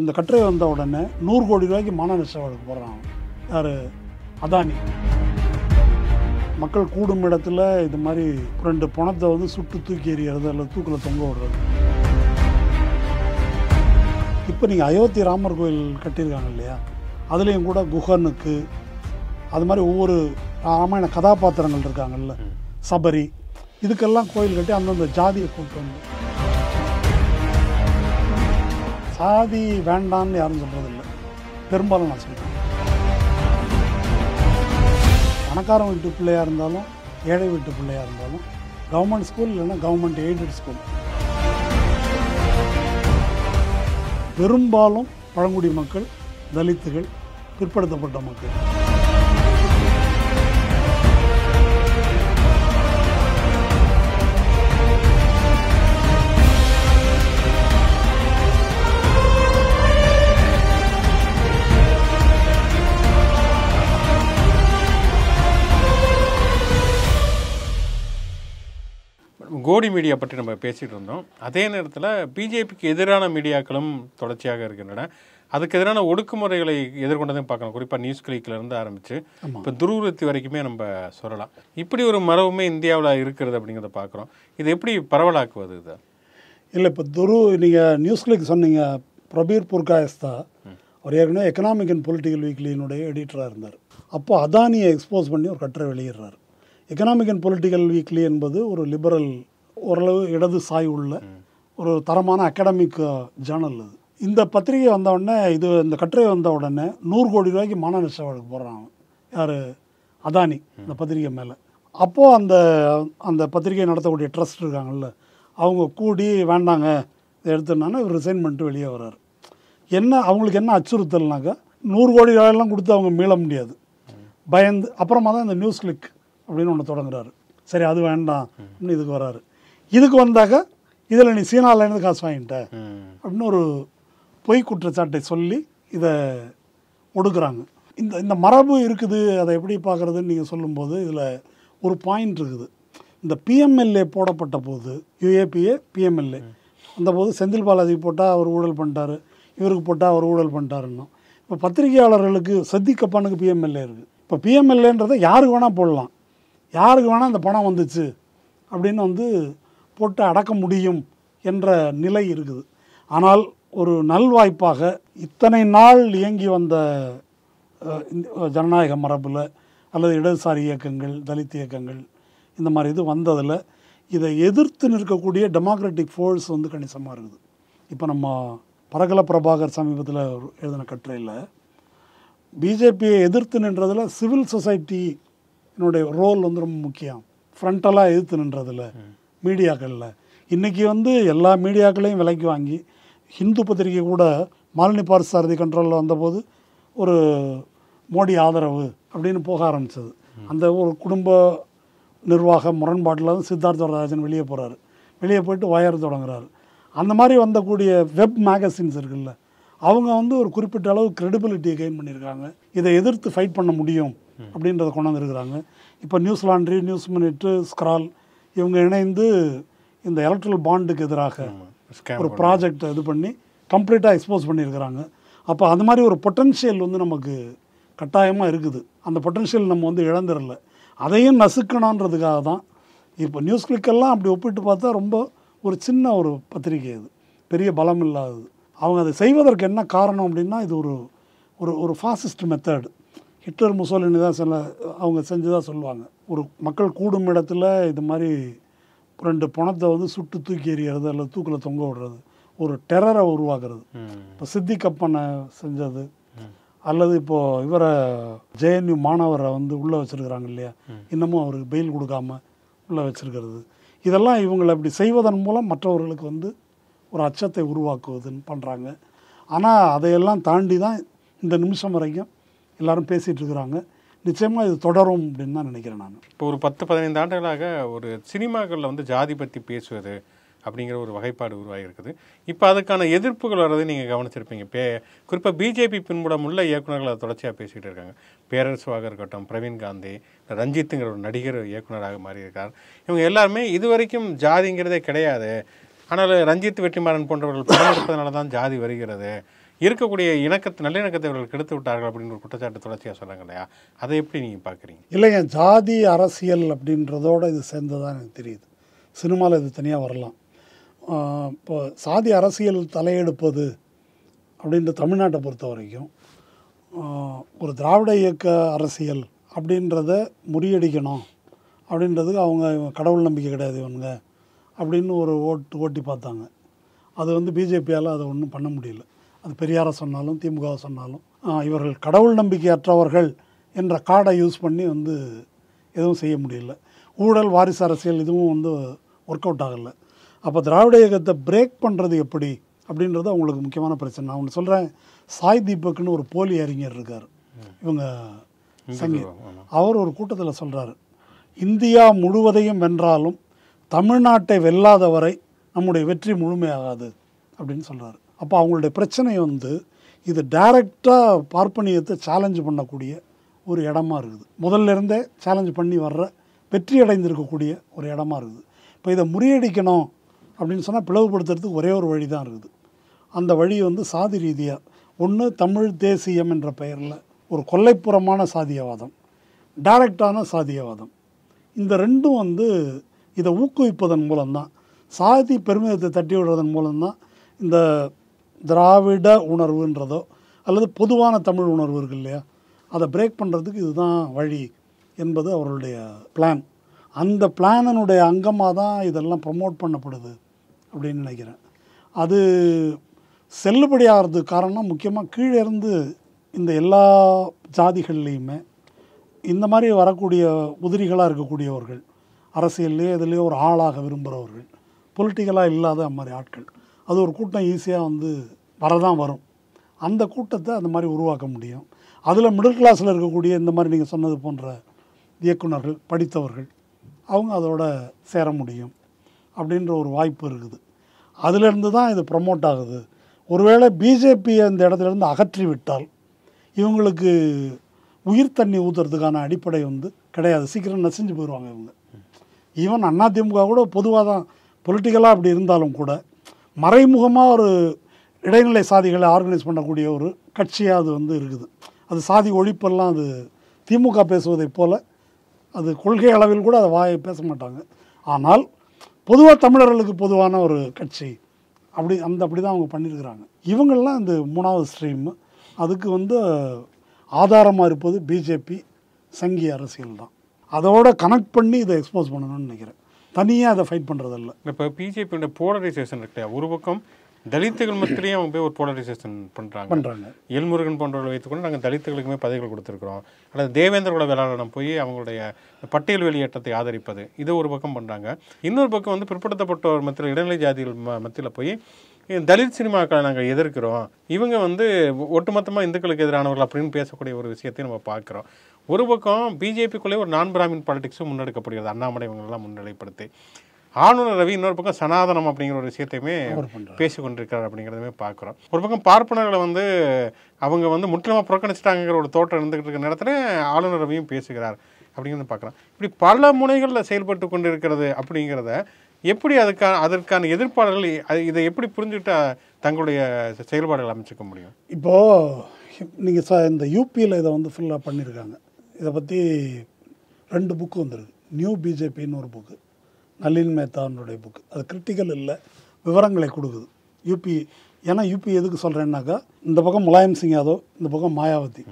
இந்த கட்டுரை வந்த உடனே 100 கோடி ரூபாய்க்கு மான நஷ்ட வழக்கு போடுறாங்க. யார்? அதானி. மக்கள் கூடும் இடத்துல இது மாதிரி 2 பணத்தை வந்து சுட்டு தூக்கி எறிகிறது அல்லது தூக்கில் தொங்க விடுறது. இப்போ நீங்கள் அயோத்தி ராமர் கோயில் கட்டியிருக்காங்க இல்லையா, அதுலேயும் கூட குஹனுக்கு அது மாதிரி ஒவ்வொரு ராமாயண கதாபாத்திரங்கள் இருக்காங்கல்ல, சபரி, இதுக்கெல்லாம் கோயில் கட்டி அந்தந்த ஜாதியை கூப்பிட்டு வந்து. சாதி வேண்டான்னு யாரும் சொல்கிறதில்ல, பெரும்பாலும் நான் சொல்கிறேன். பணக்காரன் வீட்டு பிள்ளையாக இருந்தாலும் ஏழை வீட்டு பிள்ளையாக இருந்தாலும் கவர்மெண்ட் ஸ்கூல் இல்லைன்னா கவர்மெண்ட் எய்டட் ஸ்கூல், பெரும்பாலும் பழங்குடி மக்கள், தலித்துகள், பிற்படுத்தப்பட்ட மக்கள். கோடி மீடியா பற்றி நம்ம பேசிகிட்டு இருந்தோம். அதே நேரத்தில் பிஜேபிக்கு எதிரான மீடியாக்களும் தொடர்ச்சியாக இருக்கின்றன. அதுக்கு எதிரான ஒடுக்குமுறைகளை எதிர்கொண்டதையும் பார்க்கணும். குறிப்பாக நியூஸ் கிளிக்கிலேருந்து ஆரம்பித்து இப்போ துருவத்தி வரைக்குமே நம்ம சொல்லலாம். இப்படி ஒரு மரபுமே இந்தியாவில் இருக்கிறது அப்படிங்கிறத பார்க்குறோம். இது எப்படி பரவலாக்குவது? இது இல்லை, இப்போ நீங்கள் நியூஸ் கிளிக் சொன்னீங்க, பிரபீர் புர்காயஸ்தா அவர் ஏற்கனவே எக்கனாமிக் அண்ட் பொலிட்டிக்கல் வீக்லியினுடைய எடிட்டராக இருந்தார். அப்போ அதானியை எக்ஸ்போஸ் பண்ணி ஒரு கட்டுரை வெளியிடுறார். எக்கனாமிக் அண்ட் பொலிட்டிக்கல் வீக்லி என்பது ஒரு லிபரல், ஓரளவு இடது சாய் உள்ள ஒரு தரமான அகாடமிக் ஜேர்னல். அது இந்த பத்திரிகை வந்த உடனே, இந்த கட்டுரை வந்த உடனே 100 கோடி ரூபாய்க்கு மான நஷ்ட வழக்கு போடுறாங்க. யார்? அதானி. இந்த பத்திரிகை மேலே. அப்போது அந்த பத்திரிகை நடத்தக்கூடிய ட்ரஸ்ட் இருக்காங்கல்ல, அவங்க கூடி வேண்டாங்க இதை எடுத்துனாங்கன்னா இவர் ரிசைன் பண்ணிட்டு வெளியே வர்றாரு. அவங்களுக்கு என்ன அச்சுறுத்தல்னாக்கா, 100 கோடி ரூபாயெல்லாம் கொடுத்து அவங்க மீள முடியாது, பயந்து. அப்புறமா தான் இந்த நியூஸ் கிளிக் அப்படின்னு ஒன்று தொடங்குறாரு. சரி, அது வேண்டாம் அப்படின்னு இதுக்கு வர்றாரு. இதுக்கு வந்தாக்க இதில் நீ சீனாவிலேருந்து காசு வாங்கிட்ட அப்படின்னு ஒரு பொய் குற்றச்சாட்டை சொல்லி இதை ஒடுக்குறாங்க. இந்த மரபு இருக்குது. அதை எப்படி பார்க்குறதுன்னு நீங்கள் சொல்லும்போது இதில் ஒரு பாயிண்ட் இருக்குது. இந்த பிஎம்எல்ஏ போடப்பட்ட போது, யுஏபிஏ பிஎம்எல்ஏ அந்த போது செந்தில் பாலாஜி போட்டால் அவர் ஊழல் பண்ணிட்டார், இவருக்கு போட்டால் அவர் ஊழல் பண்ணிட்டாருன்னோம். இப்போ பத்திரிகையாளர்களுக்கு சத்திகப்பானுக்கு பிஎம்எல்ஏ இருக்குது. இப்போ பிஎம்எல்ஏன்றதை யாருக்கு வேணால் போடலாம், யாருக்கு வேணால் இந்த பணம் வந்துச்சு அப்படின்னு வந்து போட்டு அடக்க முடியும் என்ற நிலை இருக்குது. ஆனால் ஒரு நல்வாய்ப்பாக இத்தனை நாள் இயங்கி வந்த ஜனநாயக மரபில் அல்லது இடதுசாரி இயக்கங்கள், தலித் இயக்கங்கள், இந்த மாதிரி இது வந்ததில் இதை எதிர்த்து நிற்கக்கூடிய டெமோக்ராட்டிக் ஃபோர்ஸ் வந்து கணிசமாக இருக்குது. இப்போ நம்ம பரகல பிரபாகர் சமீபத்தில் எழுதின கட்டுரையில் பிஜேபியை எதிர்த்து நின்றதில் சிவில் சொசைட்டி என்னுடைய ரோல் வந்து ரொம்ப முக்கியம். ஃப்ரண்டலாக எதிர்த்து நின்றதில் மீடியாக்களில் இன்றைக்கி வந்து எல்லா மீடியாக்களையும் விலைக்கு வாங்கி, ஹிந்து பத்திரிகை கூட மாலினி பார்சாரதி கண்ட்ரோலில் வந்தபோது ஒரு மோடி ஆதரவு அப்படின்னு போக ஆரம்பித்தது. அந்த ஒரு குடும்ப நிர்வாக முரண்பாட்டில் வந்து சித்தார்த்த வரதராஜன் வெளியே போகிறாரு, வெளியே போயிட்டு வயர் தொடங்குறாரு. அந்த மாதிரி வந்தக்கூடிய வெப் மேகசின்ஸ் இருக்குல்ல, அவங்க வந்து ஒரு குறிப்பிட்ட அளவு க்ரெடிபிலிட்டியை கெயின் பண்ணியிருக்காங்க. இதை எதிர்த்து ஃபைட் பண்ண முடியும் அப்படின்றத கொண்டு வந்துருக்குறாங்க. இப்போ news laundry, news minute, scroll இவங்க இணைந்து இந்த எலக்ட்ரல் பாண்டுக்கு எதிராக ஒரு ப்ராஜெக்டை இது பண்ணி கம்ப்ளீட்டாக எக்ஸ்போஸ் பண்ணியிருக்கிறாங்க. அப்போ அந்த மாதிரி ஒரு பொட்டன்ஷியல் வந்து நமக்கு கட்டாயமாக இருக்குது. அந்த பொட்டன்ஷியல் நம்ம வந்து இழந்துடல, அதையும் நசுக்கணுன்றதுக்காக தான். இப்போ நியூஸ் கிளிக்கெல்லாம் அப்படி ஒப்பிட்டு பார்த்தா ரொம்ப ஒரு சின்ன ஒரு பத்திரிகை, அது பெரிய பலம் இல்லாதது. அவங்க அதை செய்வதற்கு என்ன காரணம் அப்படின்னா, இது ஒரு ஒரு ஒரு ஃபாசிஸ்ட் மெத்தட். ஹிட்லர், முசோலினி தான் அவங்க செஞ்சுதான் சொல்லுவாங்க. ஒரு மக்கள் கூடும் இடத்துல இது மாதிரி 2 பணத்தை வந்து சுட்டு தூக்கி எறிகிறது அல்லது தூக்கில் தொங்க விடுறது, ஒரு டெரரை உருவாக்குறது. இப்போ சித்திகப்பனை செஞ்சது, அல்லது இப்போது இவரை ஜேஎன்யூ மாணவரை வந்து உள்ளே வச்சுருக்கிறாங்க இல்லையா, இன்னமும் அவருக்கு பெயில் கொடுக்காம உள்ளே வச்சுருக்கிறது. இதெல்லாம் இவங்களை இப்படி செய்வதன் மூலம் மற்றவர்களுக்கு வந்து ஒரு அச்சத்தை உருவாக்குவதுன்னு பண்ணுறாங்க. ஆனால் அதையெல்லாம் தாண்டி தான் இந்த நிமிஷம் வரைக்கும் எல்லோரும் பேசிகிட்டு இருக்கிறாங்க. நிச்சயமாக இது தொடரும் அப்படின்னு தான் நினைக்கிறேன் நான். இப்போ ஒரு 10-15 ஆண்டுகளாக ஒரு சினிமாக்களில் வந்து ஜாதி பற்றி பேசுவது அப்படிங்கிற ஒரு வகைப்பாடு உருவாகி இருக்குது. இப்போ அதுக்கான எதிர்ப்புகள் வர்றது நீங்கள் கவனிச்சிருப்பீங்க. குறிப்பாக பிஜேபி பின்புலம் உள்ள இயக்குநர்கள் அதை தொடர்ச்சியாக பேசிகிட்டு இருக்காங்க. பேரரசுவாக இருக்கட்டும், பிரவீன் காந்தி, ரஞ்சித்துங்கிற ஒரு நடிகர் இயக்குநராக மாறி இருக்கார். இவங்க எல்லாருமே இது வரைக்கும் ஜாதிங்கிறதே கிடையாது, ஆனால் ரஞ்சித் வெற்றிமாறன் போன்றவர்கள் படம் எடுப்பதனால தான் ஜாதி வருகிறது, இருக்கக்கூடிய நல்லிணக்கத்தை அவர்கள் கெடுத்து விட்டார்கள் அப்படின்னு ஒரு குற்றச்சாட்டு தொடர்ச்சியாக சொல்கிறாங்க இல்லையா? அதை எப்படி நீங்கள் பார்க்குறீங்க? இல்லைங்க, ஜாதி அரசியல் அப்படின்றதோட இது சேர்ந்ததான் எனக்கு தெரியுது. சினிமாவில் இது தனியாக வரலாம். இப்போ சாதி அரசியல் தலையெடுப்பது அப்படின்ற தமிழ்நாட்டை பொறுத்த வரைக்கும் ஒரு திராவிட இயக்க அரசியல் அப்படின்றத முறியடிக்கணும் அப்படின்றதுக்கு அவங்க கடவுள் நம்பிக்கை கிடையாது இவனுங்க அப்படின்னு ஒரு ஓட்டி பார்த்தாங்க. அது வந்து பிஜேபியால் அதை ஒன்றும் பண்ண முடியல. அது பெரியாரை சொன்னாலும் திமுகவை சொன்னாலும் இவர்கள் கடவுள் நம்பிக்கையற்றவர்கள் என்ற கார்டை யூஸ் பண்ணி வந்து எதுவும் செய்ய முடியல. ஊழல், வாரிசு அரசியல் இதுவும் வந்து ஒர்க் அவுட் ஆகலை. அப்போ திராவிட இயக்கத்தை பிரேக் பண்ணுறது எப்படி அப்படின்றது அவங்களுக்கு முக்கியமான பிரச்சனை. நான் ஒன்று சொல்கிறேன், சாய் தீபக்னு ஒரு போலி அறிஞர் இருக்கார், இவங்க சங்கி. அவர் ஒரு கூட்டத்தில் சொல்கிறார், இந்தியா முழுவதையும் வென்றாலும் தமிழ்நாட்டை வெல்லாத வரை நம்முடைய வெற்றி முழுமையாகாது அப்படின்னு சொல்கிறார். அப்போ அவங்களுடைய பிரச்சனை வந்து இது டைரெக்டாக பார்ப்பனியத்தை சேலஞ்சு பண்ணக்கூடிய ஒரு இடமா இருக்குது. முதல்ல இருந்தே சேலஞ்சு பண்ணி வர்ற வெற்றி அடைந்திருக்கக்கூடிய ஒரு இடமா இருக்குது. இப்போ இதை முறியடிக்கணும் அப்படின்னு சொன்னால் பிளவுபடுத்துறதுக்கு ஒரே ஒரு வழி தான் இருக்குது. அந்த வழி வந்து சாதி ரீதியாக ஒன்று தமிழ் தேசியம் என்ற பெயரில் ஒரு கொல்லைப்புறமான சாதியவாதம், டைரக்டான சாதியவாதம். இந்த ரெண்டும் வந்து இதை ஊக்குவிப்பதன் மூலம்தான், சாதி பெருமிதத்தை தட்டி விடுறதன் மூலம்தான் இந்த திராவிட உணர்வுன்றதோ அல்லது பொதுவான தமிழ் உணர்வு இருக்கு இல்லையா, அதை பிரேக் பண்ணுறதுக்கு இதுதான் வழி என்பது அவர்களுடைய பிளான். அந்த பிளானினுடைய அங்கமாக தான் இதெல்லாம் ப்ரமோட் பண்ணப்படுது அப்படின்னு நினைக்கிறேன். அது செல்லுபடியாகிறதுக்கு காரணம் முக்கியமாக கீழே இருந்து இந்த எல்லா ஜாதிகள்லேயுமே இந்த மாதிரி வரக்கூடிய உதிரிகளாக இருக்கக்கூடியவர்கள், அரசியல்லையோ இதுலேயோ ஒரு ஆளாக விரும்புகிறவர்கள், பொலிட்டிக்கலாக இல்லாத மாதிரி ஆட்கள், அது ஒரு கூட்டம் ஈஸியாக வந்து வரதான் வரும். அந்த கூட்டத்தை அந்த மாதிரி உருவாக்க முடியும். அதில் மிடில் கிளாஸில் இருக்கக்கூடிய இந்த மாதிரி நீங்கள் சொன்னது போன்ற இயக்குனர்கள், படித்தவர்கள், அவங்க அதோட சேர முடியும் அப்படின்ற ஒரு வாய்ப்பு இருக்குது. அதிலிருந்து தான் இது ப்ரமோட் ஆகுது. ஒருவேளை பிஜேபியை இந்த இடத்துலேருந்து அகற்றி விட்டால் இவங்களுக்கு உயிர் தண்ணி ஊற்றுறதுக்கான அடிப்படை வந்து கிடையாது. சீக்கிரம் நசிஞ்சு போயிடுவாங்க இவங்க. ஈவன் அதிமுக கூட பொதுவாக தான் பொலிட்டிக்கலாக அப்படி இருந்தாலும் கூட மறைமுகமாக ஒரு இடைநிலை சாதிகளை ஆர்கனைஸ் பண்ணக்கூடிய ஒரு கட்சியாக அது வந்து இருக்குது. அது சாதி ஒழிப்பெல்லாம் அது திமுக பேசுவதைப் போல் அது கொள்கை அளவில் கூட அதை வாயை பேச மாட்டாங்க. ஆனால் பொதுவாக தமிழர்களுக்கு பொதுவான ஒரு கட்சி அப்படி தான் அவங்க பண்ணியிருக்கிறாங்க. இவங்கள்லாம் இந்த மூணாவது ஸ்ட்ரீம், அதுக்கு வந்து ஆதாரமாக இருப்பது பிஜேபி சங்கி அரசியல் தான். அதோட கனெக்ட் பண்ணி இதை எக்ஸ்போஸ் பண்ணணும்னு நினைக்கிறேன். தனியாக அதை ஃபைட் பண்ணுறதில்ல. இப்போ பிஜேபியோட போலரைசேஷன் இருக்கு இல்லையா, ஒரு பக்கம் தலித்துகள் மத்தியிலேயே அவங்க போய் ஒரு போலரைசேஷன் பண்ணுறாங்க. எல்முருகன் போன்றவர்கள் வைத்துக்கொண்டு நாங்கள் தலித்துகளுக்குமே பதவிகள் கொடுத்துருக்குறோம், அல்லது தேவேந்திரகுல வேளாளரிடம் போய் அவங்களுடைய பட்டியல் வெளியேற்றத்தை ஆதரிப்பது, இது ஒரு பக்கம் பண்ணுறாங்க. இன்னொரு பக்கம் வந்து பிற்படுத்தப்பட்டோர் மத்தியில், இடைநிலை ஜாதிகள் மத்தியில் போய் தலித் சினிமாக்களை நாங்கள் எதிர்க்கிறோம், இவங்க வந்து ஒட்டுமொத்தமாக இந்துக்களுக்கு எதிரானவர்கள் அப்படின்னு பேசக்கூடிய ஒரு விஷயத்தையும் நம்ம பார்க்குறோம். ஒரு பக்கம் பிஜேபிக்குள்ளே ஒரு நான் பிராமின் பாலிடிக்ஸும் முன்னெடுக்கப்படுகிறது, அண்ணாமலை இவங்களெல்லாம் முன்னிலைப்படுத்தி. ஆளுநர் ரவி இன்னொரு பக்கம் சனாதனம் அப்படிங்கிற ஒரு விஷயத்தையுமே பேசி கொண்டிருக்கிறார் அப்படிங்கிறதுமே பார்க்குறோம். ஒரு பக்கம் பார்ப்பனர்களை வந்து அவங்க வந்து முற்றிலுமாக புறக்கணிச்சிட்டாங்கிற ஒரு தோற்றம் இருந்துகிட்டு இருக்கிற நேரத்தில் ஆளுநர் ரவியும் பேசுகிறார் அப்படிங்கிறத பார்க்குறோம். இப்படி பல முனைகளில் செயல்பட்டு கொண்டு இருக்கிறது அப்படிங்கிறத எப்படி அதற்கான எதிர்ப்பாளர்கள் இதை எப்படி புரிஞ்சுக்கிட்டு தங்களுடைய செயல்பாடுகள் அமைச்சிக்க முடியும்? இப்போது நீங்கள் இந்த யூபியில் இதை வந்து ஃபுல்லாக பண்ணியிருக்காங்க. இதை பற்றி 2 புக்கு வந்துருக்கு. நியூ பிஜேபின்னு ஒரு புக்கு, நளின் மேத்தானுடைய புக்கு. அது கிரிட்டிக்கல் இல்லை, விவரங்களை கொடுக்குது. யூபி ஏன்னா யூபி எதுக்கு சொல்கிறேன்னாக்கா, இந்த பக்கம் முலாயம் சிங் யாதவ், இந்த பக்கம் மாயாவதி,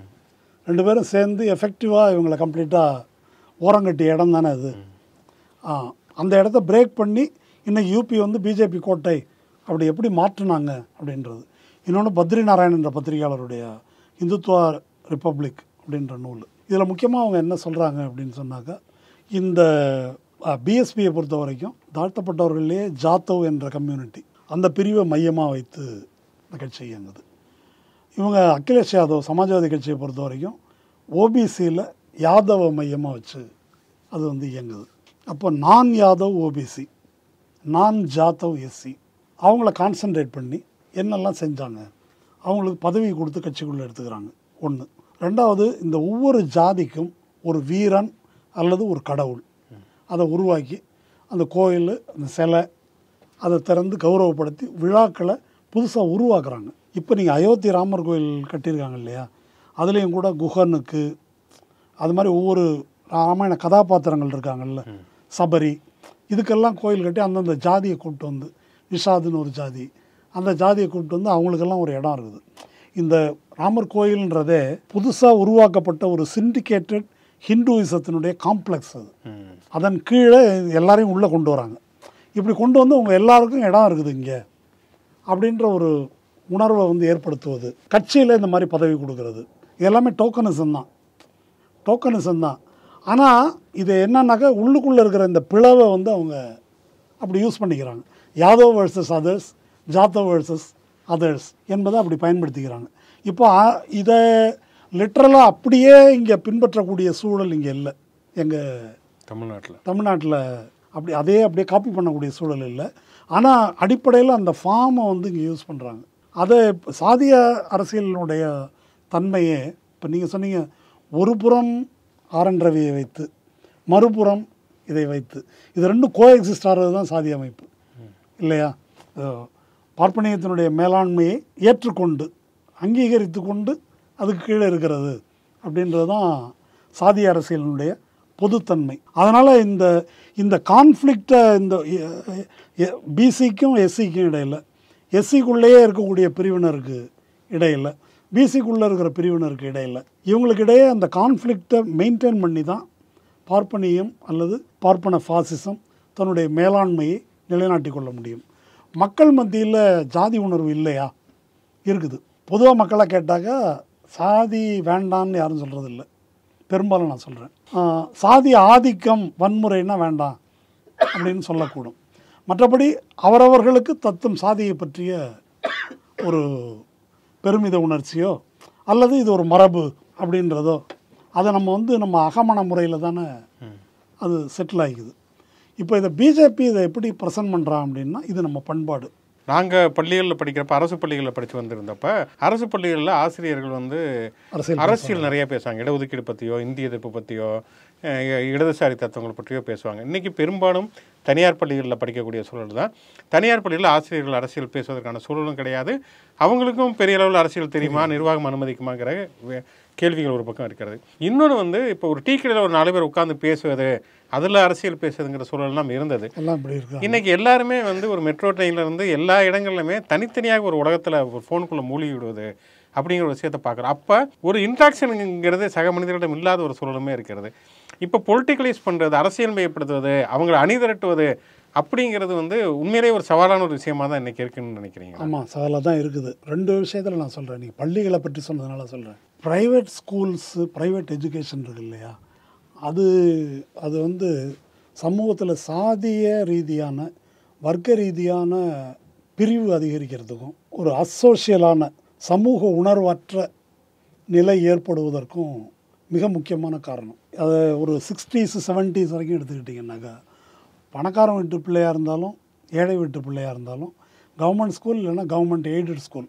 2 பேரும் சேர்ந்து எஃபெக்டிவாக இவங்களை கம்ப்ளீட்டாக ஓரங்கட்டிய இடம் தானே அது. அந்த இடத்த பிரேக் பண்ணி இன்றைக்கி யூபி வந்து பிஜேபி கோட்டை அப்படி எப்படி மாற்றினாங்க அப்படின்றது. இன்னொன்று பத்ரி நாராயண் என்ற பத்திரிகையாளருடைய இந்துத்துவா ரிப்பப்ளிக் அப்படின்ற நூல். இதில் முக்கியமாக அவங்க என்ன சொல்கிறாங்க அப்படின்னு சொன்னாக்கா, இந்த பிஎஸ்பியை பொறுத்த வரைக்கும் தாழ்த்தப்பட்டவர்களே ஜாத்தவ் என்ற கம்யூனிட்டி, அந்த பிரிவை மையமாக வைத்து இந்த கட்சி இயங்குது. இவங்க அகிலேஷ் யாதவ் சமாஜ்வாதி கட்சியை பொறுத்த வரைக்கும் ஓபிசியில் யாதவ மையமாக வச்சு அது வந்து இயங்குது. அப்போ நான் யாதவ் ஓபிசி, நான் ஜாத்தவ் எஸ்சி, அவங்கள கான்சன்ட்ரேட் பண்ணி என்னெல்லாம் செஞ்சாங்க, அவங்களுக்கு பதவி கொடுத்து கட்சிக்குள்ளே எடுத்துக்கிறாங்க. 1. 2வது, இந்த ஒவ்வொரு ஜாதிக்கும் ஒரு வீரன் அல்லது ஒரு கடவுள் அதை உருவாக்கி அந்த கோயில், அந்த சிலை அதை திறந்து கௌரவப்படுத்தி விழாக்களை புதுசாக உருவாக்குறாங்க. இப்போ நீங்கள் அயோத்தி ராமர் கோயில் கட்டியிருக்காங்க இல்லையா, அதுலேயும் கூட குஹனுக்கு அது மாதிரி ஒவ்வொரு ராமாயண கதாபாத்திரங்கள் இருக்காங்கல்ல, சபரி, இதுக்கெல்லாம் கோயில் கட்டி அந்தந்த ஜாதியை கூப்பிட்டு வந்து, நிஷாதுன்னு ஒரு ஜாதி, அந்த ஜாதியை கூப்பிட்டு வந்து அவங்களுக்கெல்லாம் ஒரு இடம் இருக்குது. இந்த ராமர் கோயில்ன்றதே புதுசாக உருவாக்கப்பட்ட ஒரு சிண்டிகேட்டட் ஹிந்துயிசத்தினுடைய காம்ப்ளெக்ஸ். அது அதன் கீழே எல்லாரையும் உள்ளே கொண்டு வராங்க. இப்படி கொண்டு வந்து அவங்க எல்லாருக்கும் இடம் இருக்குது இங்கே அப்படின்ற ஒரு உணர்வை வந்து ஏற்படுத்துவது, கட்சியில் இந்த மாதிரி பதவி கொடுக்கறது, எல்லாமே டோக்கனிசம் தான். ஆனால் இது என்னன்னாக்கா உள்ளுக்குள்ளே இருக்கிற இந்த பிளவை வந்து அவங்க அப்படி யூஸ் பண்ணிக்கிறாங்க. Yadav versus others, Jadhav versus others என்பதை அப்படி பயன்படுத்திக்கிறாங்க. இப்போ இதை லிட்ரலாக அப்படியே இங்கே பின்பற்றக்கூடிய சூழல் இங்கே இல்லை. எங்கள் தமிழ்நாட்டில் அப்படியே காப்பி பண்ணக்கூடிய சூழல் இல்லை. ஆனால் அடிப்படையில் அந்த ஃபார்மை வந்து இங்கே யூஸ் பண்ணுறாங்க. அதை சாதிய அரசியலினுடைய தன்மையே இப்போ நீங்கள் சொன்னீங்க, ஒரு புறம் ஆர்.என். ரவியை வைத்து, மறுபுறம் இதை வைத்து, இது ரெண்டும் கோஎக்ஸிஸ்ட் ஆகிறது தான் சாதி அமைப்பு இல்லையா? பார்ப்பனியத்தினுடைய மேலாண்மையை ஏற்றுக்கொண்டு அங்கீகரித்து கொண்டு அதுக்கு கீழே இருக்கிறது அப்படின்றது தான் சாதிய அரசியலினுடைய பொதுத்தன்மை. அதனால் இந்த கான்ஃப்ளிக்டை இந்த பிசிக்கும் எஸ்சிக்கும் இடையில், எஸ்சிக்குள்ளேயே இருக்கக்கூடிய பிரிவினருக்கு இடையில், பிசிக்குள்ளே இருக்கிற பிரிவினருக்கு இடையில், இவங்களுக்கு இடையே அந்த கான்ஃப்ளிக்டை மெயின்டைன் பண்ணி தான் பார்ப்பனியம் அல்லது பார்ப்பன ஃபாசிசம் தன்னுடைய மேலாண்மையை நிலைநாட்டி கொள்ள முடியும். மக்கள் மத்தியில் ஜாதி உணர்வு இல்லையா? இருக்குது. பொதுவாக மக்களை கேட்டாக்கா சாதி வேண்டான்னு யாரும் சொல்கிறது இல்லை. பெரும்பாலும் நான் சொல்கிறேன், சாதி ஆதிக்கம் வன்முறைன்னா வேண்டாம் அப்படின்னு சொல்லக்கூடும். மற்றபடி அவரவர்களுக்கு தத்தும் சாதியை பற்றிய ஒரு பெருமித உணர்ச்சியோ அல்லது இது ஒரு மரபு அப்படின்றதோ அதை நம்ம அகமண முறையில் தானே அது செட்டில் ஆகிக்குது. இப்போ இதை பிஜேபி இதை எப்படி ப்ரெசென்ட் பண்ணுறான் அப்படின்னா, இது நம்ம பண்பாடு. நாங்கள் பள்ளிகளில் படிக்கிறப்ப, அரசு பள்ளிகளில் படித்து வந்திருந்தப்ப, அரசு பள்ளிகளில் ஆசிரியர்கள் வந்து அரசியல் நிறைய பேசுவாங்க. இடஒதுக்கீடு பற்றியோ, இந்திய எதிர்ப்பு பற்றியோ, இடதுசாரி தத்துவங்களை பற்றியோ பேசுவாங்க. இன்றைக்கி பெரும்பாலும் தனியார் பள்ளிகளில் படிக்கக்கூடிய சூழல் தான். தனியார் பள்ளிகளில் ஆசிரியர்கள் அரசியல் பேசுவதற்கான சூழலும் கிடையாது. அவங்களுக்கும் பெரிய அளவில் அரசியல் தெரியுமா, நிர்வாகம் அனுமதிக்குமாங்கிற கேள்விகள் ஒரு பக்கம் இருக்கிறது. இன்னொன்று வந்து இப்போ ஒரு டீ கடையில் ஒரு 4 பேர் உட்காந்து பேசுவது, அதில் அரசியல் பேசுறதுங்கிற சூழல்லாம் இருந்தது. இன்றைக்கி எல்லாருமே வந்து ஒரு மெட்ரோ ட்ரெயினில் இருந்து எல்லா இடங்கள்லையுமே தனித்தனியாக ஒரு உலகத்தில் ஒரு ஃபோனுக்குள்ளே மூழ்கி விடுவது அப்படிங்கிற ஒரு விஷயத்தை பார்க்குறோம். அப்போ ஒரு இன்ட்ராக்ஷனுங்கிறது சக மனிதர்களிடம் இல்லாத ஒரு சூழலுமே இருக்கிறது. இப்போ பொலிட்டிக்கலைஸ் பண்ணுறது, அரசியல் மையப்படுத்துவது, அவங்களை அணிதிரட்டுவது அப்படிங்கிறது வந்து உண்மையிலேயே ஒரு சவாலான ஒரு விஷயமாக தான் இன்றைக்கி இருக்குன்னு நினைக்கிறீங்க? ஆமாம், சவாலாக தான் இருக்குது. 2 விஷயத்தில் நான் சொல்கிறேன். நீங்கள் பள்ளிகளை பற்றி சொன்னதுனால சொல்கிறேன். ப்ரைவேட் ஸ்கூல்ஸு, ப்ரைவேட் எஜுகேஷன் இருக்கு இல்லையா, அது வந்து சமூகத்தில் சாதிய ரீதியான, வர்க்க ரீதியான பிரிவு அதிகரிக்கிறதுக்கும், ஒரு அசோஷியலான சமூக உணர்வற்ற நிலை ஏற்படுவதற்கும் மிக முக்கியமான காரணம். அதை ஒரு 60s 70s வரைக்கும் எடுத்துக்கிட்டிங்கன்னாக்கா, பணக்காரன் வீட்டு பிள்ளையாக இருந்தாலும் ஏழை வீட்டு பிள்ளையாக இருந்தாலும் கவர்மெண்ட் ஸ்கூல் இல்லைன்னா கவர்மெண்ட் எய்டட் ஸ்கூல்,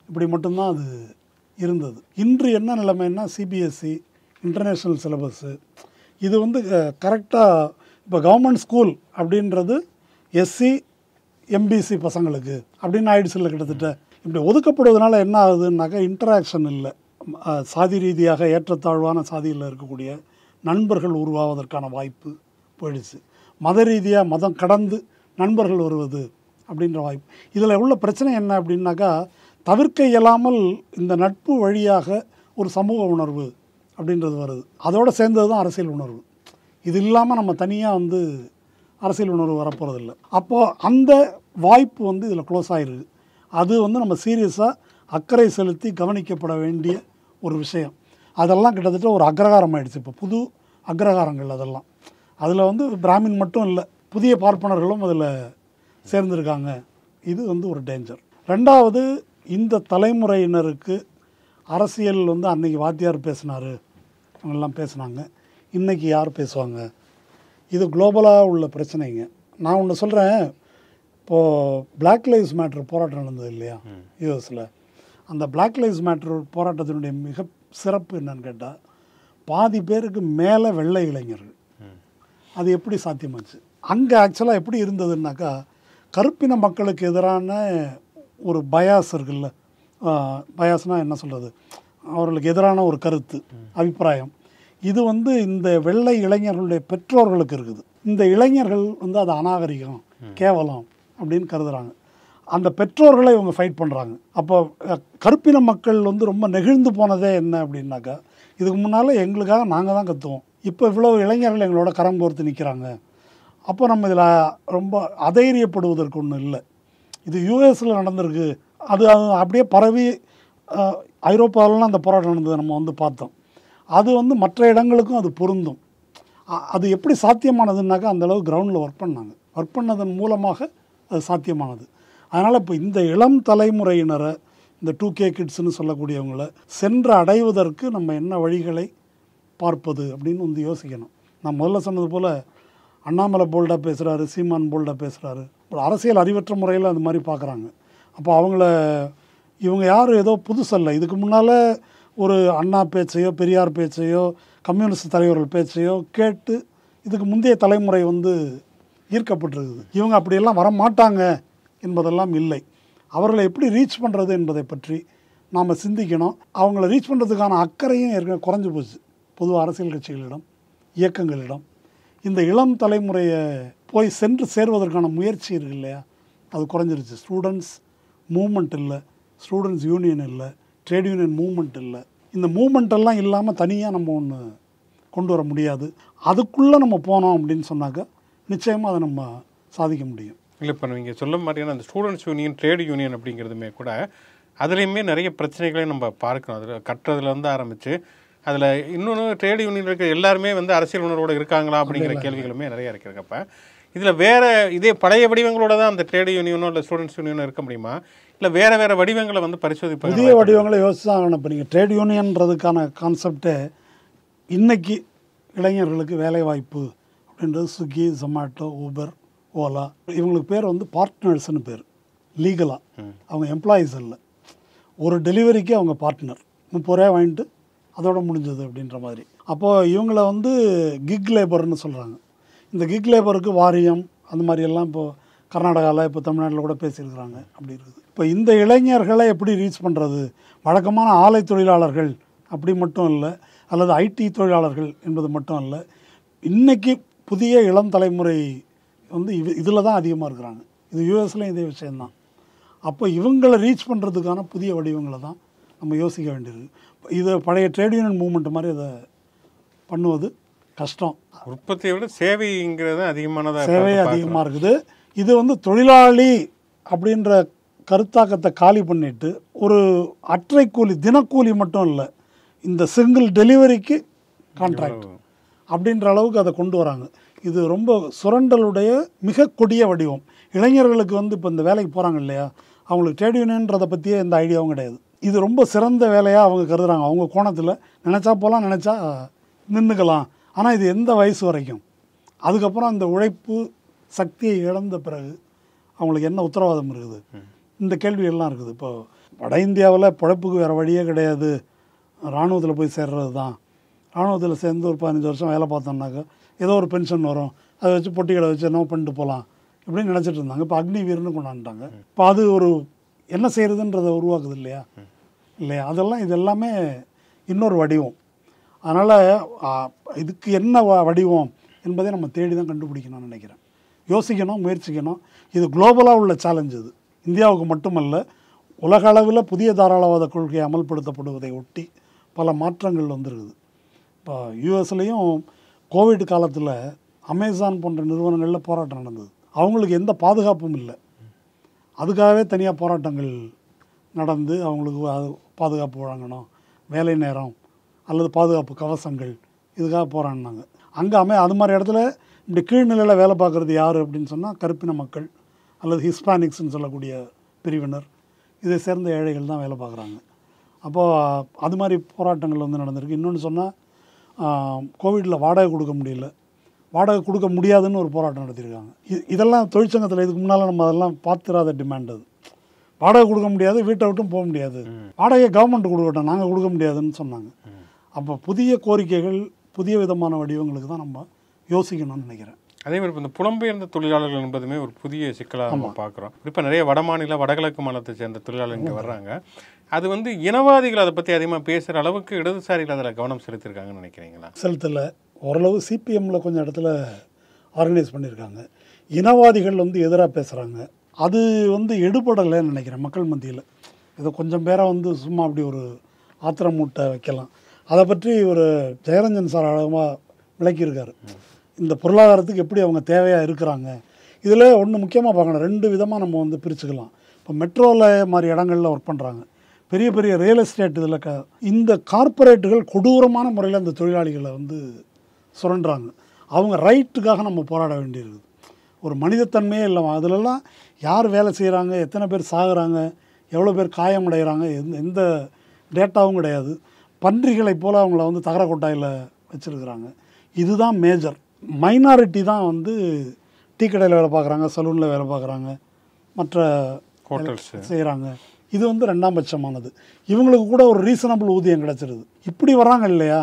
இப்படி மட்டும்தான் அது இருந்தது. இன்று என்ன நிலைமைன்னா சிபிஎஸ்சி, இன்டர்நேஷ்னல் சிலபஸ்ஸு, இது வந்து கரெக்டாக இப்போ கவர்மெண்ட் ஸ்கூல் அப்படின்றது எஸ்சி எம்பிசி பசங்களுக்கு அப்படின்னு ஆயிடுச்சு இல்லை. கிட்டத்தட்ட இப்படி ஒதுக்கப்படுவதனால என்ன ஆகுதுன்னாக்கா, இன்டராக்ஷன் இல்லை. சாதி ரீதியாக ஏற்றத்தாழ்வான சாதியில் இருக்கக்கூடிய நண்பர்கள் உருவாவதற்கான வாய்ப்பு போயிடுச்சு. மத ரீதியாக மதம் கடந்து நண்பர்கள் வருவது அப்படின்ற வாய்ப்பு. இதில் உள்ள பிரச்சனை என்ன அப்படின்னாக்கா, தவிர்க்க இயலாமல் இந்த நட்பு வழியாக ஒரு சமூக உணர்வு அப்படின்றது வருது. அதோடு சேர்ந்தது தான் அரசியல் உணர்வு. இது இல்லாமல் நம்ம தனியாக வந்து அரசியல் உணர்வு வரப்போகிறதில்ல. அப்போது அந்த வாய்ப்பு வந்து இதில் க்ளோஸ் ஆகிருக்கு. அது வந்து நம்ம சீரியஸாக அக்கறை செலுத்தி கவனிக்கப்பட வேண்டிய ஒரு விஷயம். அதெல்லாம் கிட்டத்தட்ட ஒரு அக்ரகாரம் ஆகிடுச்சு. இப்போ புது அக்ரகாரங்கள் அதெல்லாம். அதில் வந்து பிராமின் மட்டும் இல்லை, புதிய பார்ப்பனர்களும் அதில் சேர்ந்துருக்காங்க. இது வந்து ஒரு டேஞ்சர். 2வது, இந்த தலைமுறையினருக்கு அரசியல் வந்து அன்றைக்கி வாத்தியார் பேசினார், அவங்கெல்லாம் பேசுனாங்க, இன்றைக்கி யார் பேசுவாங்க? இது குளோபலாக உள்ள பிரச்சனைங்க. நான் ஒன்று சொல்கிறேன், இப்போது பிளாக் லைவ்ஸ் மேட்டர் போராட்டம் நடந்தது இல்லையா யூஎஸில். அந்த பிளாக் லைவ்ஸ் மேட்டர் போராட்டத்தினுடைய மிக சிறப்பு என்னன்னு கேட்டால், பாதி பேருக்கு மேலே வெள்ளை இளைஞர்கள். அது எப்படி சாத்தியமாச்சு? அங்கே ஆக்சுவலாக எப்படி இருந்ததுன்னாக்கா, கருப்பின மக்களுக்கு எதிரான ஒரு பயாஸ் இருக்குல்ல, பயாஸ்னால் என்ன சொல்கிறது, அவர்களுக்கு எதிரான ஒரு கருத்து அபிப்பிராயம், இது வந்து இந்த வெள்ளை இளைஞர்களுடைய பெற்றோர்களுக்கு இருக்குது. இந்த இளைஞர்கள் வந்து அது அநாகரிகம், கேவலம் அப்படின்னு கருதுகிறாங்க. அந்த பெற்றோர்களை இவங்க ஃபைட் பண்ணுறாங்க. அப்போ கருப்பின மக்கள் வந்து ரொம்ப நெகிழ்ந்து போனதே என்ன அப்படின்னாக்கா, இதுக்கு முன்னால் எங்களுக்காக நாங்கள் தான் கற்றுவோம், இப்போ இவ்வளோ இளைஞர்கள் எங்களோட கரம் கோர்த்து நிற்கிறாங்க. அப்போ நம்ம இதில் ரொம்ப அதைரியப்படுவதற்கு ஒன்றும் இல்லை. இது யூஎஸில் நடந்திருக்கு, அது அப்படியே பரவி ஐரோப்பாவிலாம் அந்த போராட்டம் நடந்தது நம்ம வந்து பார்த்தோம். அது வந்து மற்ற இடங்களுக்கும் அது பொருந்தும். அது எப்படி சாத்தியமானதுன்னாக்கா அந்தளவு கிரவுண்டில் ஒர்க் பண்ணதன் மூலமாக அது சாத்தியமானது. அதனால் இப்போ இந்த இளம் தலைமுறையினரை, இந்த 2K கிட்ஸ்ன்னு சொல்லக்கூடியவங்களை சென்று அடைவதற்கு நம்ம என்ன வழிகளை பார்ப்பது அப்படின்னு வந்து யோசிக்கணும். நான் முதல்ல சொன்னது போல் அண்ணாமலை போல்டாக பேசுகிறாரு, சீமான் போல்டாக பேசுகிறாரு, ஒரு அரசியல் அறிவற்ற முறையில் அது மாதிரி பார்க்குறாங்க. அப்போ இவங்க யாரும் ஏதோ புதுசல்ல. இதுக்கு முன்னால் ஒரு அண்ணா பேச்சையோ பெரியார் பேச்சையோ கம்யூனிஸ்ட் தலைவர்கள் பேச்சையோ கேட்டு இதுக்கு முந்தைய தலைமுறை வந்து ஈர்க்கப்பட்டிருக்குது. இவங்க அப்படியெல்லாம் வரமாட்டாங்க என்பதெல்லாம் இல்லை. அவர்களை எப்படி ரீச் பண்ணுறது என்பதை பற்றி நாம் சிந்திக்கணும். அவங்கள ரீச் பண்ணுறதுக்கான அக்கறையும் ஏற்கனவே குறைஞ்சி போச்சு பொதுவாக அரசியல் கட்சிகளிடம், இயக்கங்களிடம். இந்த இளம் தலைமுறையை போய் சென்று சேர்வதற்கான முயற்சி இருக்கு இல்லையா, அது குறைஞ்சிருச்சு. ஸ்டூடெண்ட்ஸ் மூமெண்ட் இல்லை, ஸ்டூடெண்ட்ஸ் யூனியன் இல்லை, ட்ரேட் யூனியன் மூமெண்ட் இல்லை. இந்த மூமெண்ட்டெல்லாம் இல்லாமல் தனியாக நம்ம ஒன்று கொண்டு வர முடியாது. அதுக்குள்ளே நம்ம போனோம் அப்படின்னு சொன்னாக்கா நிச்சயமாக அதை நம்ம சாதிக்க முடியும். இல்லை, இப்போ நீங்கள் சொல்ல மாதிரியான அந்த ஸ்டூடெண்ட்ஸ் யூனியன், ட்ரேட் யூனியன் அப்படிங்கிறதுமே கூட அதுலேயுமே நிறைய பிரச்சனைகளையும் நம்ம பார்க்கணும். அதில் கட்டுறதுலேருந்து ஆரம்பித்து அதில் இன்னொன்று ட்ரேட் யூனியன் இருக்க எல்லாருமே வந்து அரசியல் உணர்வோடு இருக்காங்களா அப்படிங்கிற கேள்விகளுமே நிறையா இருக்கிறது. அப்போ இதில் வேறு இதே பழைய வடிவங்களோட தான் அந்த ட்ரேட் யூனியனோ இல்லை ஸ்டூடெண்ட்ஸ் யூனியனோ இருக்க முடியுமா, இல்லை வேறு வடிவங்களை வந்து பரிசோதிப்பாங்க? புதிய வடிவங்களை யோசிச்சு தான் ஆகணும். இப்போ நீங்கள் ட்ரேட் யூனியன்றதுக்கான கான்செப்டே இன்றைக்கி இளைஞர்களுக்கு வேலைவாய்ப்பு அப்படின்றது ஸ்விக்கி, ஜொமேட்டோ, ஊபர், ஓலா, இவங்களுக்கு பேர் வந்து பார்ட்னர்ஸ்னு பேர். லீகலாக அவங்க எம்ப்ளாயீஸ் இல்லை. ஒரு டெலிவரிக்கு அவங்க பார்ட்னர், 30 ரூபா வாங்கிட்டு அதோட முடிஞ்சது அப்படின்ற மாதிரி. அப்போது இவங்கள வந்து கிக் லேபர்னு சொல்கிறாங்க. இந்த கிக் லேபருக்கு வாரியம் அந்த மாதிரியெல்லாம் இப்போது கர்நாடகாவில், இப்போ தமிழ்நாட்டில் கூட பேசியிருக்கிறாங்க. அப்படி இருக்குது. இப்போ இந்த இளைஞர்களை எப்படி ரீச் பண்ணுறது? வழக்கமான ஆலை தொழிலாளர்கள் அப்படி மட்டும் இல்லை, அல்லது ஐடி தொழிலாளர்கள் என்பது மட்டும் இல்லை, இன்றைக்கி புதிய இளம் தலைமுறை வந்து இதில் தான் அதிகமாக இருக்கிறாங்க. இது யூஎஸ்லேயும் இதே விஷயந்தான். அப்போ இவங்களை ரீச் பண்ணுறதுக்கான புதிய வடிவங்களை தான் நம்ம யோசிக்க வேண்டியது. இதை பழைய ட்ரேட் யூனியன் மூவ்மெண்ட் மாதிரி அதை பண்ணுவது கஷ்டம். உற்பத்தியை விட சேவைங்கிறது அதிகமானதாக, சேவை அதிகமாக இருக்குது. இது வந்து தொழிலாளி அப்படின்ற கருத்தாக்கத்தை காலி பண்ணிவிட்டு ஒரு அற்றை கூலி, தினக்கூலி மட்டும் இல்லை, இந்த சிங்கிள் டெலிவரிக்கு கான்ட்ராக்ட் அப்படின்ற அளவுக்கு அதை கொண்டு வராங்க. இது ரொம்ப சுரண்டலுடைய மிக கொடிய வடிவம். இளைஞர்களுக்கு வந்து இப்போ இந்த வேலைக்கு போகிறாங்க இல்லையா, அவங்களுக்கு ட்ரேட் யூனியன்றதை பற்றியே எந்த ஐடியாவும் கிடையாது. இது ரொம்ப சிறந்த வேலையாக அவங்க கருதுகிறாங்க. அவங்க கோணத்தில் நினச்சா போகலாம், நினச்சா நின்றுக்கலாம். ஆனால் இது எந்த வயசு வரைக்கும்? அதுக்கப்புறம் அந்த உழைப்பு சக்தியை இழந்த பிறகு அவங்களுக்கு என்ன உத்தரவாதம் இருக்குது? இந்த கேள்வியெல்லாம் இருக்குது. இப்போ வட இந்தியாவில் பிழைப்புக்கு வேறு வழியே கிடையாது, இராணுவத்தில் போய் சேர்றது தான். இராணுவத்தில் சேர்ந்து ஒரு 15 வருஷம் வேலை பார்த்தோம்னாக்கா ஏதோ ஒரு பென்ஷன் வரும், அதை வச்சு பொட்டி கடை வச்சு என்ன பண்ணிட்டு போகலாம் இப்படின்னு நினச்சிட்டு இருந்தாங்க. இப்போ அக்னி வீர்னு கொண்டாந்துட்டாங்க. இப்போ அது ஒரு என்ன செய்கிறதுன்றதை உருவாக்குது இல்லையா. அதெல்லாம் இது எல்லாமே இன்னொரு வடிவம். அதனால் இதுக்கு என்ன வடிவம் என்பதை நம்ம தேடி தான் கண்டுபிடிக்கணும்னு நினைக்கிறேன். யோசிக்கணும், முயற்சிக்கணும். இது குளோபலாக உள்ள சேலஞ்சு. இது இந்தியாவுக்கு மட்டுமல்ல, உலக அளவில் புதிய தாராளவாத கொள்கை அமல்படுத்தப்படுவதை ஒட்டி பல மாற்றங்கள் வந்துருக்குது. இப்போ யூஎஸ்லேயும் கோவிட் காலத்தில் அமேசான் போன்ற நிறுவனங்களில் போராட்டம் நடந்தது. அவங்களுக்கு எந்த பாதுகாப்பும் இல்லை. அதுக்காகவே தனியாக போராட்டங்கள் நடந்து அவங்களுக்கு பாதுகாப்பு வழங்கணும், வேலை நேரம் அல்லது பாதுகாப்பு கவசங்கள், இதுக்காக போராடினாங்க. அங்கே அது மாதிரி இடத்துல இப்படி கீழ்நிலையில் வேலை பார்க்குறது யார் அப்படின்னு சொன்னால் கருப்பின மக்கள் அல்லது ஹிஸ்பானிக்ஸ்ன்னு சொல்லக்கூடிய பிரிவினர், இதை சேர்ந்த ஏழைகள் தான் வேலை பார்க்குறாங்க. அப்போது அது மாதிரி போராட்டங்கள் வந்து நடந்திருக்கு. இன்னொன்று சொன்னால் கோவிடில் வாடகை கொடுக்க முடியல, வாடகை கொடுக்க முடியாதுன்னு ஒரு போராட்டம் நடத்தியிருக்காங்க. இதெல்லாம் தொழிற்சங்கத்தில் இதுக்கு முன்னால் நம்ம அதெல்லாம் பார்த்துராத டிமாண்ட். அது வாடகை கொடுக்க முடியாது, வீட்டை விட்டும் போக முடியாது, வாடகையை கவர்மெண்ட் கொடுக்கட்டும், நாங்கள் கொடுக்க முடியாதுன்னு சொன்னாங்க. அப்போ புதிய கோரிக்கைகள், புதிய விதமான வடிவங்களுக்கு தான் நம்ம யோசிக்கணும்னு நினைக்கிறேன். அதே மாதிரி இப்போ இந்த புலம்பெயர்ந்த தொழிலாளர்கள் என்பதுமே ஒரு புதிய சிக்கலாக நம்ம பார்க்குறோம். இப்போ நிறைய வடமாநில, வடகிழக்கு மாநிலத்தை சேர்ந்த தொழிலாளர்கள் இங்கே வர்றாங்க. அது வந்து இனவாதிகள் அதை பற்றி அதிகமாக பேசுகிற அளவுக்கு இடதுசாரிகள் அதில் கவனம் செலுத்தியிருக்காங்கன்னு நினைக்கிறீங்களா? செலுத்தலை. ஓரளவு சிபிஎம்மில் கொஞ்சம் இடத்துல ஆர்கனைஸ் பண்ணியிருக்காங்க. இனவாதிகள் வந்து எதிராக பேசுகிறாங்க. அது வந்து எடுபடலைன்னு நினைக்கிறேன் மக்கள் மத்தியில். இதை கொஞ்சம் பேரை வந்து சும்மா அப்படி ஒரு ஆத்திரமூட்டை வைக்கலாம். அதை பற்றி ஒரு ஜெயரஞ்சன் சார் அழகாக விளக்கியிருக்காரு. இந்த பொருளாதாரத்துக்கு எப்படி அவங்க தேவையாக இருக்கிறாங்க. இதில் ஒன்று முக்கியமாக பார்க்கணும், 2 விதமாக நம்ம வந்து பிரிச்சுக்கலாம். இப்போ மெட்ரோவில் மாதிரி இடங்களில் ஒர்க் பண்ணுறாங்க, பெரிய பெரிய ரியல் எஸ்டேட் இதில் இந்த கார்ப்பரேட்டுகள் கொடூரமான முறையில் அந்த தொழிலாளிகளை வந்து சுரண்டுறாங்க. அவங்க ரைட்டுக்காக நம்ம போராட வேண்டியிருக்குது. ஒரு மனிதத்தன்மையே இல்லாமல் அதிலெல்லாம் யார் வேலை செய்கிறாங்க, எத்தனை பேர் சாகுறாங்க, எவ்வளோ பேர் காயமடைகிறாங்க, எந்த டேட்டாவும் கிடையாது. பன்றிகளைப் போல் அவங்கள வந்து தகர கொட்டாயில் வச்சுருக்கிறாங்க. இதுதான் மேஜர். மைனாரிட்டி தான் வந்து டீ கடையில் வேலை பார்க்குறாங்க, சலூனில் வேலை பார்க்குறாங்க, மற்ற ஹோட்டல்ஸ் செய்கிறாங்க. இது வந்து 2ஆம் பட்சமானது. இவங்களுக்கு கூட ஒரு ரீசனபிள் ஊதியம் கிடச்சிருது. இப்படி வராங்க இல்லையா,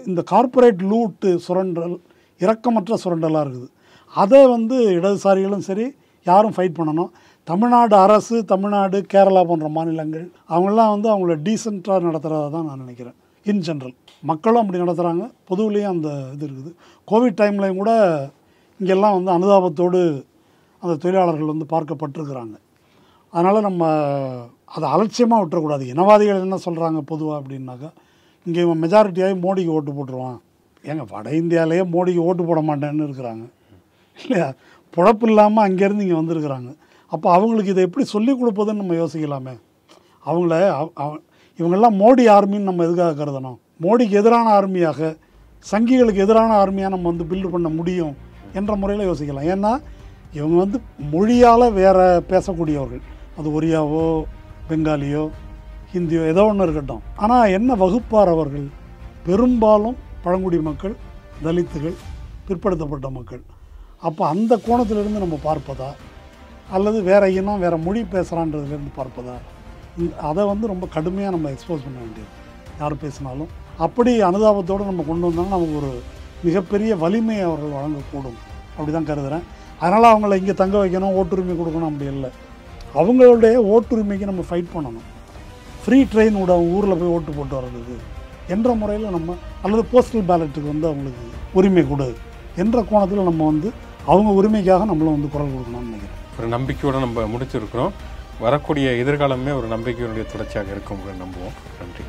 இந்த கார்ப்பரேட் லூட்டு சுரண்டல் இரக்கமற்ற சுரண்டலாக இருக்குது. அதை வந்து இடதுசாரிகளும் சரி யாரும் ஃபைட் பண்ணணும். தமிழ்நாடு அரசு, தமிழ்நாடு, கேரளா போன்ற மாநிலங்கள் அவங்களாம் வந்து அவங்கள டீசெண்டாக நடத்துகிறதா தான் நான் நினைக்கிறேன். இன் ஜென்ரல் மக்களும் அப்படி நடத்துகிறாங்க, பொதுவிலையும் அந்த இது இருக்குது. கோவிட் டைம்லையும் கூட இங்கெல்லாம் வந்து அனுதாபத்தோடு அந்த தொழிலாளர்கள் வந்து பார்க்கப்பட்டிருக்கிறாங்க. அதனால் நம்ம அதை அலட்சியமாக விட்டுறக்கூடாது. இனவாதிகள் என்ன சொல்கிறாங்க பொதுவாக அப்படின்னாக்கா, இங்கே இவன் மெஜாரிட்டியாகி மோடிக்கு ஓட்டு போட்டுருவான். ஏங்க வட இந்தியாவிலேயே மோடிக்கு ஓட்டு போட மாட்டேன்னு இருக்கிறாங்க இல்லையா, பொழப்பு இல்லாமல் அங்கேருந்து இங்கே வந்திருக்கிறாங்க. அப்போ அவங்களுக்கு இதை எப்படி சொல்லிக் கொடுப்பதுன்னு நம்ம யோசிக்கலாமே. இவங்கெல்லாம் மோடி ஆர்மின்னு நம்ம எதுக்காக கருதணும்? மோடிக்கு எதிரான ஆர்மியாக, சங்கிகளுக்கு எதிரான ஆர்மியாக நம்ம வந்து பில்டு பண்ண முடியும் என்ற முறையில் யோசிக்கலாம். ஏன்னா இவங்க வந்து மொழியால் வேறு பேசக்கூடியவர்கள், அது ஒரியாவோ பெங்காலியோ ஹிந்தியோ ஏதோ ஒன்று இருக்கட்டும். ஆனால் என்ன வகுப்பார் அவர்கள்? பெரும்பாலும் பழங்குடி மக்கள், தலித்துகள், பிற்படுத்தப்பட்ட மக்கள். அப்போ அந்த கோணத்திலிருந்து நம்ம பார்ப்பதா, அல்லது வேறு இனம் வேறு மொழி பேசுகிறான்றதுலேருந்து பார்ப்பதா, அதை வந்து ரொம்ப கடுமையாக நம்ம எக்ஸ்போஸ் பண்ண வேண்டியது யார் பேசினாலும். அப்படி அனுதாபத்தோடு நம்ம கொண்டு வந்தாலும் நமக்கு ஒரு மிகப்பெரிய வலிமையை அவர்கள் வழங்கக்கூடும் அப்படி தான் கருதுகிறேன். அதனால் அவங்கள இங்கே தங்க வைக்கணும், ஓட்டுரிமை கொடுக்கணும் அப்படி இல்லை. அவங்களுடைய ஓட்டுரிமைக்கு நம்ம ஃபைட் பண்ணணும். ஃப்ரீ ட்ரெயின் விட ஊரில் போய் ஓட்டு போட்டு வர்றது என்ற முறையில் நம்ம, அல்லது போஸ்டல் பேலட்டுக்கு வந்து அவங்களுக்கு உரிமை கொடு என்ற கோணத்தில் நம்ம வந்து அவங்க உரிமைக்காக நம்மளும் வந்து குரல் கொடுக்கணும்னு நினைக்கிறேன். ஒரு நம்பிக்கையோடு நம்ம முடிச்சிருக்கிறோம். வரக்கூடிய எதிர்காலமே ஒரு நம்பிக்கையினுடைய தொடர்ச்சியாக இருக்கும் நம்புவோம். நன்றி.